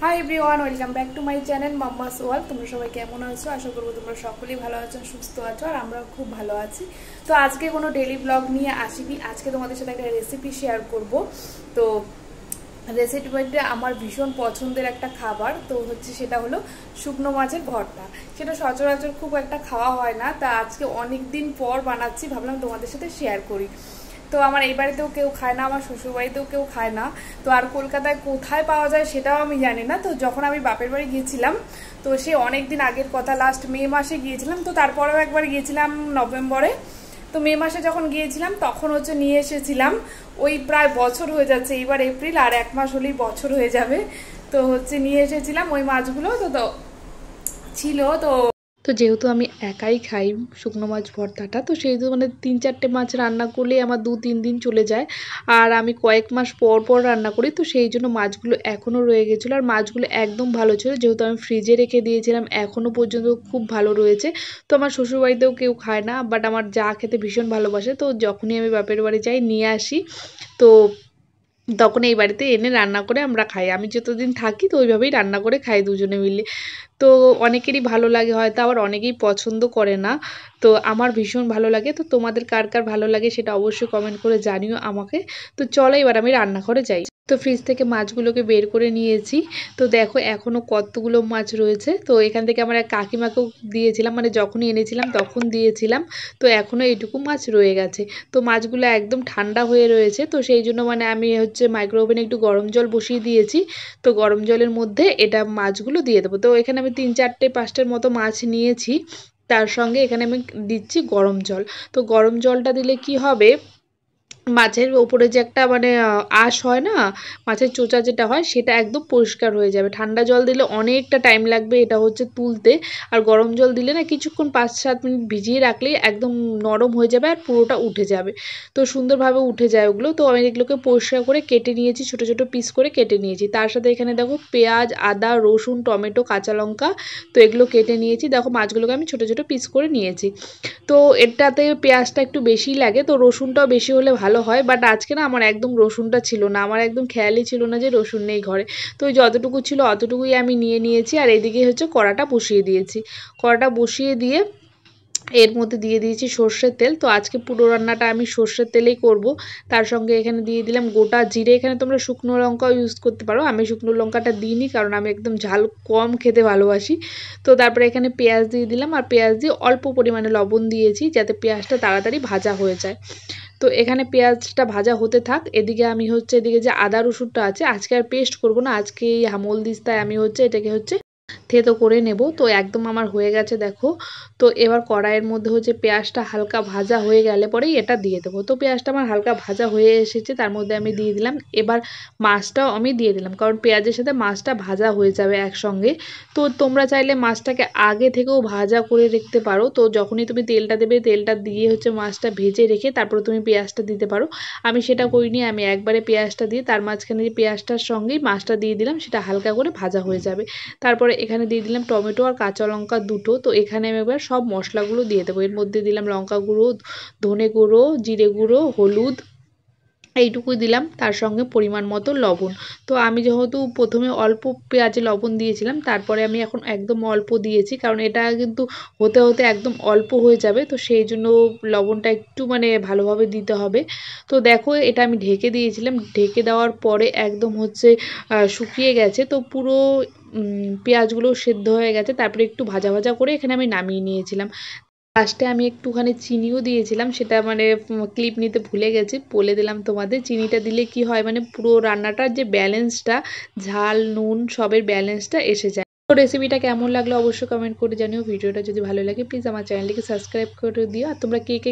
Hi everyone, welcome back to my channel mamma's world. তোমরা সবাই কেমন আছো? আশা করবো তোমরা সকলেই ভালো আছো, সুস্থ আছো, আর আমরাও খুব ভালো আছি। তো আজকে কোনো ডেইলি ব্লগ নিয়ে আসিনি, আজকে তোমাদের সাথে একটা রেসিপি শেয়ার করব। তো রেসিপিটা আমার ভীষণ পছন্দের একটা খাবার, তো হচ্ছে সেটা হলো শুকনো মাছের ভর্তা। সেটা সচরাচর খুব একটা খাওয়া হয় না, তা আজকে অনেক দিন পর বানাচ্ছি, ভাবলাম তোমাদের সাথে শেয়ার করি। তো আমার এই বাড়িতেও কেউ খায় না, আমার শ্বশুর বাড়িতেও কেউ খায় না। তো আর কলকাতায় কোথায় পাওয়া যায় সেটাও আমি জানি না। তো যখন আমি বাপের বাড়ি গিয়েছিলাম, তো সে অনেক দিন আগের কথা, লাস্ট মে মাসে গিয়েছিলাম। তো তারপরেও একবার গিয়েছিলাম নভেম্বরে। তো মে মাসে যখন গিয়েছিলাম তখন হচ্ছে নিয়ে এসেছিলাম। ওই প্রায় বছর হয়ে যাচ্ছে, এইবার এপ্রিল, আর 1 মাস হলেই বছর হয়ে যাবে। তো হচ্ছে নিয়ে এসেছিলাম ওই মাছগুলো। তো ছিল তো তো যেহেতু আমি একাই খাই শুকনো মাছ ভর্তাটা, তো সেই মানে 3-4টে মাছ রান্না করলেই আমার 2-3 দিন চলে যায়। আর আমি কয়েক মাস পর পর রান্না করি, তো সেই জন্য মাছগুলো এখনও রয়ে গেছিলো। আর মাছগুলো একদম ভালো ছিল, যেহেতু আমি ফ্রিজে রেখে দিয়েছিলাম, এখনও পর্যন্ত খুব ভালো রয়েছে। তো আমার শ্বশুরবাড়িতেও কেউ খায় না, বাট আমার যা খেতে ভীষণ ভালোবাসে। তো যখনই আমি বাপের বাড়ি যাই নিয়ে আসি, তো তখন এই বাড়িতে এনে রান্না করে আমরা খাই। আমি যতদিন থাকি তো ওইভাবেই রান্না করে খাই দুজনে মিলে। তো অনেকেরই ভালো লাগে, হয়তো আবার অনেকেই পছন্দ করে না। তো আমার ভীষণ ভালো লাগে। তো তোমাদের কার কার ভালো লাগে সেটা অবশ্যই কমেন্ট করে জানিও আমাকে। তো চলো এবার আমি রান্নাঘরে যাই। তো ফ্রিজ থেকে মাছগুলোকে বের করে নিয়েছি। তো দেখো এখনও কতগুলো মাছ রয়েছে। তো এখান থেকে আমার এক কাকিমাকেও দিয়েছিলাম, মানে যখনই এনেছিলাম তখন দিয়েছিলাম। তো এখনও এইটুকু মাছ রয়ে গেছে। তো মাছগুলো একদম ঠান্ডা হয়ে রয়েছে, তো সেই জন্য মানে আমি হচ্ছে মাইক্রো ওভেনে একটু গরম জল বসিয়ে দিয়েছি। তো গরম জলের মধ্যে এটা মাছগুলো দিয়ে দেবো। তো এখানে আমি 3-4-5টার মতো মাছ নিয়েছি, তার সঙ্গে এখানে আমি দিচ্ছি গরম জল। তো গরম জলটা দিলে কি হবে, মাছের ওপরে যে একটা মানে আঁশ হয় না, মাছের চোচা যেটা হয়, সেটা একদম পরিষ্কার হয়ে যাবে। ঠান্ডা জল দিলে অনেকটা টাইম লাগবে এটা হচ্ছে তুলতে, আর গরম জল দিলে না কিছুক্ষণ 5-7 মিনিট ভিজিয়ে রাখলেই একদম নরম হয়ে যাবে আর পুরোটা উঠে যাবে। তো সুন্দরভাবে উঠে যায় ওগুলো। তো আমি এগুলোকে পরিষ্কার করে কেটে নিয়েছি, ছোটো ছোটো পিস করে কেটে নিয়েছি। তার সাথে এখানে দেখো পেঁয়াজ, আদা, রসুন, টমেটো, কাঁচা লঙ্কা, তো এগুলো কেটে নিয়েছি। দেখো মাছগুলোকে আমি ছোটো ছোটো পিস করে নিয়েছি। তো এটাতে পেঁয়াজটা একটু বেশি লাগে, তো রসুনটাও বেশি হলে ভালো হয়। বাট আজকে না আমার একদম রসুনটা ছিল না, আমার একদম খেয়ালই ছিল না যে রসুন নেই ঘরে। তো ওই যতটুকু ছিল অতটুকুই আমি নিয়ে নিয়েছি। আর এদিকে হচ্ছে কড়াটা বসিয়ে দিয়েছি। কড়াটা বসিয়ে দিয়ে এর মধ্যে দিয়ে দিয়েছি সর্ষের তেল। তো আজকে পুরো রান্নাটা আমি সর্ষের তেলেই করব। তার সঙ্গে এখানে দিয়ে দিলাম গোটা জিরে। এখানে তোমরা শুকনো লঙ্কাও ইউজ করতে পারো, আমি শুকনো লঙ্কাটা দিইনি কারণ আমি একদম ঝাল কম খেতে ভালোবাসি। তো তারপরে এখানে পেঁয়াজ দিয়ে দিলাম, আর পেঁয়াজ দিয়ে অল্প পরিমাণে লবণ দিয়েছি যাতে পেঁয়াজটা তাড়াতাড়ি ভাজা হয়ে যায়। তো এখানে পেঁয়াজটা ভাজা হতে থাক, এদিকে আমি হচ্ছে এদিকে যে আদা রসুনটা আছে, আজকে আর পেস্ট করব না, আজকে এই হামলদিস্তায় আমি হচ্ছে এটাকে হচ্ছে থেতো করে নেব। তো একদম আমার হয়ে গেছে দেখো। তো এবার কড়াইয়ের মধ্যে হচ্ছে পেঁয়াজটা হালকা ভাজা হয়ে গেলে পরেই এটা দিয়ে দেবো। তো পেঁয়াজটা আমার হালকা ভাজা হয়ে এসেছে, তার মধ্যে আমি দিয়ে দিলাম এবার মাছটাও আমি দিয়ে দিলাম, কারণ পেঁয়াজের সাথে মাছটা ভাজা হয়ে যাবে একসঙ্গে। তো তোমরা চাইলে মাছটাকে আগে থেকেও ভাজা করে রাখতে পারো। তো যখনই তুমি তেলটা দেবে, তেলটা দিয়ে হচ্ছে মাছটা ভেজে রেখে তারপরে তুমি পেঁয়াজটা দিতে পারো। আমি সেটা করিনি, আমি একবারে পেঁয়াজটা দিয়ে তার মাঝখানে যে পেঁয়াজটার সঙ্গেই মাছটা দিয়ে দিলাম, সেটা হালকা করে ভাজা হয়ে যাবে। তারপরে এখানে দিয়ে দিলাম টমেটো আর কাঁচা লঙ্কা দুটো। তো এখানে আমি এবার সব মশলাগুলো দিয়ে দেবো। এর মধ্যে দিলাম লঙ্কা গুঁড়ো, ধনে গুঁড়ো, জিরে গুঁড়ো, হলুদ, এইটুকুই দিলাম, তার সঙ্গে পরিমাণ মতো লবণ। তো আমি যেহেতু প্রথমে অল্প পেঁয়াজে লবণ দিয়েছিলাম, তারপরে আমি এখন একদম অল্প দিয়েছি, কারণ এটা কিন্তু হতে হতে একদম অল্প হয়ে যাবে। তো সেই জন্য লবণটা একটু মানে ভালোভাবে দিতে হবে। তো দেখো এটা আমি ঢেকে দিয়েছিলাম, ঢেকে দেওয়ার পরে একদম হচ্ছে শুকিয়ে গেছে। তো পুরো পেঁয়াজগুলো সেদ্ধ হয়ে গেছে। তারপরে একটু ভাজা ভাজা করে এখানে আমি নামিয়ে নিয়েছিলাম। লাস্টে আমি একটুখানি চিনিও দিয়েছিলাম, সেটা মানে ক্লিপ নিতে ভুলে গেছি, বলে দিলাম তোমাদের। চিনিটা দিলে কি হয়, মানে পুরো রান্নাটার যে ব্যালেন্সটা, ঝাল নুন সবের ব্যালেন্সটা এসে যায়। তো রেসিপিটা কেমন লাগলো অবশ্যই কমেন্ট করে জানিও। ভিডিওটা যদি ভালো লাগে প্লিজ আমার চ্যানেলটিকে সাবস্ক্রাইব করে দিও। আর তোমরা কে কে